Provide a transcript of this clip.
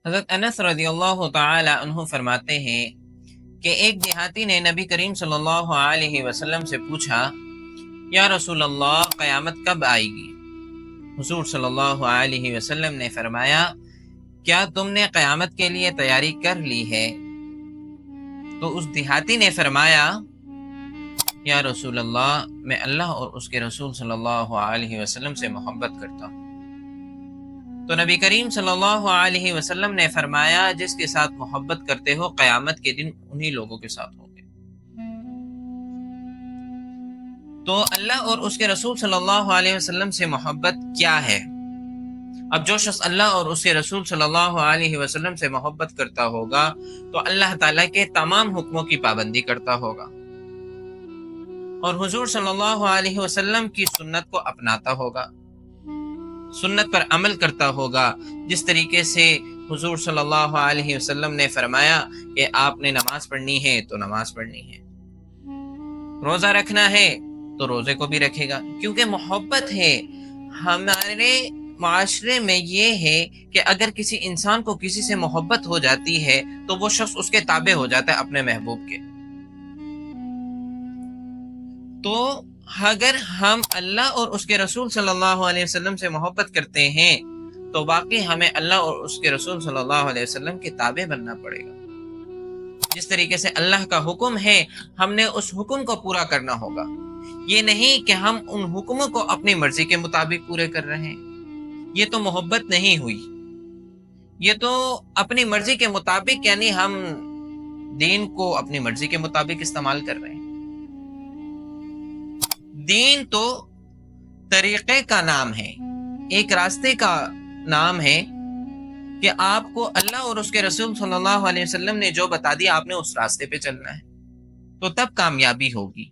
حضرت انس رضی اللہ تعالی عنہ فرماتے ہیں کہ ایک دیہاتی نے نبی کریم صلی اللہ علیہ وسلم سے پوچھا، یا رسول اللہ، قیامت کب آئے گی؟ حضور صلی اللہ علیہ وسلم نے فرمایا، کیا تم نے قیامت کے لیے تیاری کر لی ہے؟ تو اس دیہاتی نے فرمایا، یا رسول اللہ، میں اللہ اور اس کے رسول صلی اللہ علیہ وسلم سے محبت کرتا ہوں۔ تو نبی کریم صلی اللہ علیہ وسلم نے فرمایا، جس کے ساتھ محبت کرتے ہو قیامت کے دن انہی لوگوں کے ساتھ ہوگے۔ تو اللہ اور اس کے رسول صلی اللہ علیہ وسلم سے محبت کیا ہے؟ اب جو شخص اللہ اور اس کے رسول صلی اللہ علیہ وسلم سے محبت کرتا ہوگا تو اللہ تعالیٰ کے تمام حکموں کی پابندی کرتا ہوگا، اور حضور صلی اللہ علیہ وسلم کی سنت کو اپناتا ہوگا، سنت پر عمل کرتا ہوگا، جس طریقے سے حضور صلی اللہ علیہ وسلم نے فرمایا کہ آپ نے نماز پڑھنی ہے تو نماز پڑھنی ہے، روزہ رکھنا ہے تو روزے کو بھی رکھے گا، کیونکہ محبت ہے۔ ہمارے معاشرے میں یہ ہے کہ اگر کسی انسان کو کسی سے محبت ہو جاتی ہے تو وہ شخص اس کے تابع ہو جاتا ہے اپنے محبوب کے۔ تو اگر ہم اللہ اور اس کے رسول صلی اللہ علیہ وسلم سے محبت کرتے ہیں تو واقعی ہمیں اللہ اور اس کے رسول صلی اللہ علیہ وسلم کے تابع بننا پڑے گا۔ جس طریقے سے اللہ کا حکم ہے ہم نے اس حکم کو پورا کرنا ہوگا۔ یہ نہیں کہ ہم ان حکموں کو اپنی مرضی کے مطابق پورے کر رہے ہیں، یہ تو محبت نہیں ہوئی، یہ تو اپنی مرضی کے مطابق، یعنی ہم دین کو اپنی مرضی کے مطابق استعمال کر رہے ہیں۔ دین تو طریقے کا نام ہے، ایک راستے کا نام ہے کہ آپ کو اللہ اور اس کے رسول صلی اللہ علیہ وسلم نے جو بتا دیا آپ نے اس راستے پہ چلنا ہے، تو تب کامیابی ہوگی۔